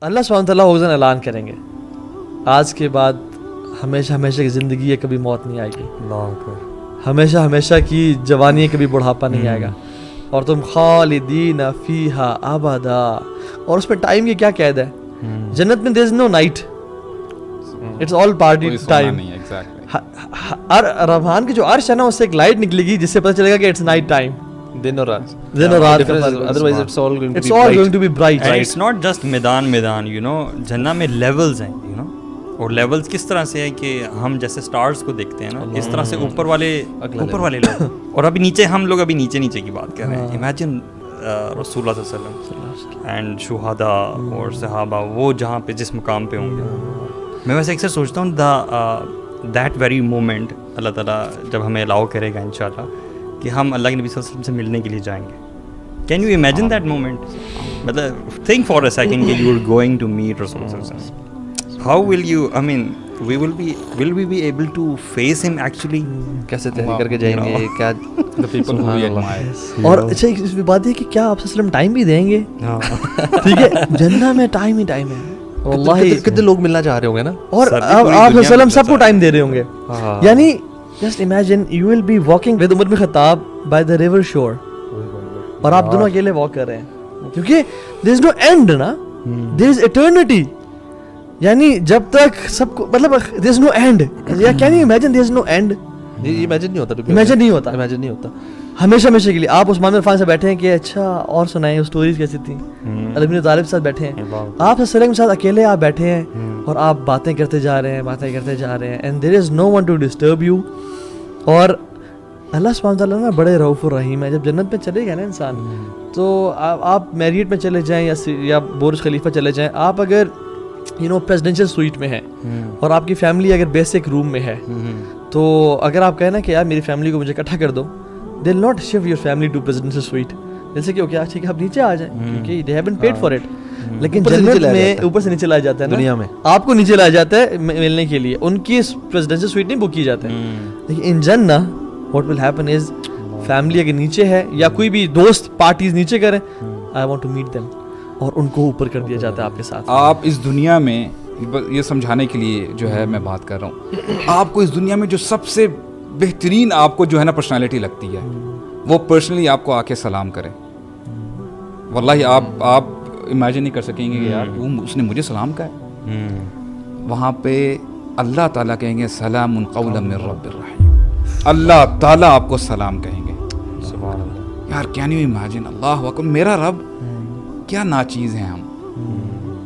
اللہ سبحانہ وتعالیٰ حوضاً اعلان کریں گے آج کے بعد ہمیشہ ہمیشہ کی زندگی ہے, کبھی موت نہیں آئے گی, ہمیشہ ہمیشہ کی جوانی ہے, کبھی بڑھاپا نہیں آئے گا, اور تم خالدین فیہا ابدا. اور اس میں ٹائم کی کیا قید ہے؟ جنت میں there is no night, it's all party time. رحمان کی جو عرش ہے نا, اس سے ایک لائٹ نکلے گی جس سے پتہ چلے گا کہ it's night time. دن اور رات, otherwise it's all going to be bright. And it's not just میدان, you know, جنت میں لیولز ہیں, you know, اور لیولز کس طرح سے ہیں کہ ہم جیسے سٹارز کو دیکھتے ہیں نا, اس طرح سے اوپر والے لوگ, اور ابھی نیچے ہم لوگ ابھی نیچے کی بات کر رہے ہیں. امیجن رسول اللہ صلی اللہ علیہ وسلم اینڈ شہداء اور صحابہ, وہ جہاں پہ جس مقام پہ ہوں گے. میں ویسے اکثر سوچتا ہوں دیٹ ویری مومنٹ اللہ تعالیٰ جب ہمیں الاؤ کرے گا انشاءاللہ کہ ہم اللہ کے نبی صلی اللہ علیہ وسلم سے ملنے کے لیے جائیں گے. Can you imagine that moment? مطلب تھنک فار اے سیکنڈ کہ you are going to meet رسول اللہ صلی اللہ علیہ وسلم. How will you, I mean will we be able to face him actually? کیسے تحریک کر کے جائیں گے, کیا the people who we admire. اور اچھا اس بات یہ کہ کیا آپ صلی اللہ علیہ وسلم ٹائم بھی دیں گے؟ ٹھیک ہے, جنت میں ٹائم ہی ٹائم ہے. واللہ کتنے لوگ ملنا چاہ رہے ہوں گے نا, اور آپ صلی اللہ علیہ وسلم سب کو ٹائم دے رہے ہوں گے. یعنی just imagine you will be walking with عمر بن خطاب by the river shore, اور آپ دونوں اکیلے واک کر رہے ہیں, کیونکہ there is no end نا, there is eternity. یعنی جب تک سب کو, مطلب there is no end. Can you imagine there is no end? Imagine نہیں ہوتا ہمیشہ کے لیے. آپ عثمان بن عفان سے بیٹھے ہیں کہ اچھا اور سنائیں اسٹوریز کیسی تھیں, علی بن طالب کے ساتھ بیٹھے ہیں, آپ وسلم کے ساتھ اکیلے آپ بیٹھے ہیں, اور آپ باتیں کرتے جا رہے ہیں and there is no one to disturb you. اور اللہ سبحانہ وتعالیٰ نا بڑے رؤوف الرحیم ہے. جب جنت میں چلے گا نا انسان, تو آپ میریٹ میں چلے جائیں یا برج خلیفہ چلے جائیں, آپ اگر پریزیڈینشیل سویٹ میں ہے اور آپ کی فیملی اگر بیسک روم میں ہے, تو اگر آپ کہیں نا کہ یار میری فیملی کو مجھے اکٹھا کر دو, they will not shift your family to presidential suite. جیسے کہ اوکے ٹھیک ہے آپ نیچے آ جائیں کیونکہ they haven't paid for it. لیکن جنت میں اوپر سے نیچے لایا جاتا ہے, دنیا میں آپ کو نیچے لایا جاتا ہے ملنے کے لیے, ان کی پریزیڈینشیل سویٹ نہیں بک کی جاتے ہیں. لیکن ان جنہ what will happen is, family اگر نیچے ہے یا کوئی بھی دوست پارٹیز نیچے کریں, I want to meet them, اور ان کو اوپر کر دیا جاتا ہے آپ کے ساتھ. آپ اس دنیا میں, یہ سمجھانے کے لیے جو ہے میں بات کر رہا ہوں, آپ کو اس دنیا میں جو سب سے بہترین آپ کو جو ہے نا پرسنالٹی لگتی ہے, وہ پرسنلی آپ کو آ کے سلام کرے. واللہ آپ امیجن نہیں کر سکیں گے کہ یار اس نے مجھے سلام کہا ہے. وہاں پہ اللہ تعالیٰ کہیں گے سلام قولا من رب الرحیم, اللہ تعالیٰ آپ کو سلام کہیں گے. یار کین یو امیجن, اللہ اکبر, میرا رب کیا ناچیز ہیں ہم.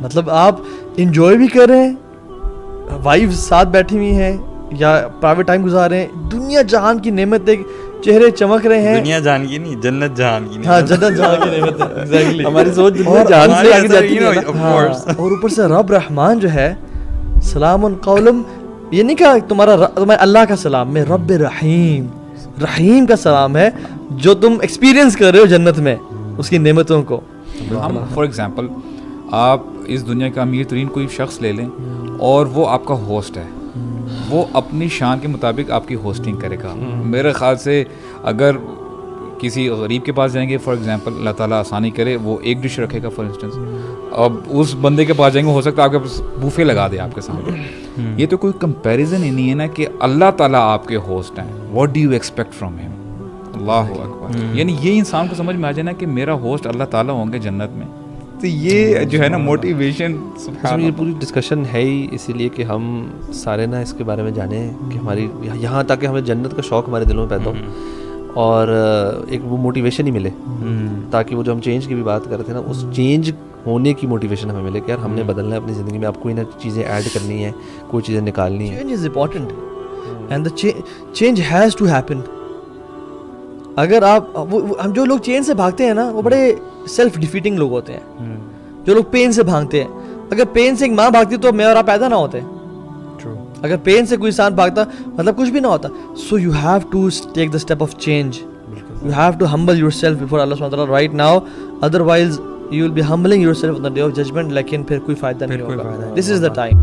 مطلب آپ انجوائے بھی کر رہے ہیں, وائف ساتھ بیٹھی ہوئی ہیں یا پرائیویٹ ٹائم گزار رہے ہیں, دنیا جہان کی نعمتیں, چہرے چمک رہے ہیں. دنیا جہان کی نہیں, جنت جہان کی. ہاں جنت جہان کی نعمتیں, ایگزیکٹلی. ہماری سوچ دنیا جہان سے آگے جاتی ہے. اور اوپر سے رب رحمان جو ہے, سلام قولم, یہ نہیں کہا تمہارا اللہ کا سلام, میں رب رحیم کا سلام ہے جو تم ایکسپیرینس کر رہے ہو جنت میں اس کی نعمتوں کو. ہم فار ایگزامپل آپ اس دنیا کا امیر ترین کوئی شخص لے لیں, اور وہ آپ کا ہوسٹ ہے, وہ اپنی شان کے مطابق آپ کی ہوسٹنگ کرے گا. میرے خیال سے اگر کسی غریب کے پاس جائیں گے فار ایگزامپل, اللہ تعالیٰ آسانی کرے, وہ ایک ڈش رکھے گا فار انسٹنس, اب اس بندے کے پاس جائیں گے, ہو سکتا ہے آپ کے پاس بوفے لگا دے آپ کے سامنے. یہ تو کوئی کمپیریزن ہی نہیں ہے نا کہ اللہ تعالیٰ آپ کے ہوسٹ ہیں. What do you expect from ہم؟ اللہ اکبر. یعنی یہ انسان کو سمجھ میں آ جائے نا کہ میرا ہوسٹ اللہ تعالیٰ ہوں گے جنت میں, تو یہ جو ہے نا موٹیویشن. یہ پوری ڈسکشن ہے ہی اسی لیے کہ ہم سارے نا اس کے بارے میں جانیں کہ ہماری یہاں تک کہ ہمیں جنت کا شوق ہمارے دلوں میں پیدا ہو, اور ایک وہ موٹیویشن ہی ملے, تاکہ وہ جو ہم چینج کی بھی بات کر رہے تھے نا, اس چینج ہونے کی موٹیویشن ہمیں ملے کہ یار ہم نے بدلنا ہے اپنی زندگی میں, آپ کوئی نہ چیزیں ایڈ کرنی ہے, کوئی چیزیں نکالنی ہے. Change is important and the change has to happen. اگر آپ ہم جو لوگ چین سے بھاگتے ہیں نا, وہ بڑے سیلف ڈیفیٹنگ لوگ ہوتے ہیں. جو لوگ پین سے بھاگتے ہیں, اگر پین سے ایک ماں بھاگتی تو میں اور آپ پیدا نہ ہوتے. اگر پین سے کوئی انسان بھاگتا مطلب کچھ بھی نہ ہوتا. So you have to take the step of change, you have to humble yourself before Allah سبحانہ وتعالیٰ right now, otherwise you will be humbling yourself on the day of judgement, لیکن پھر کوئی فائدہ نہیں ہوگا. This is the time.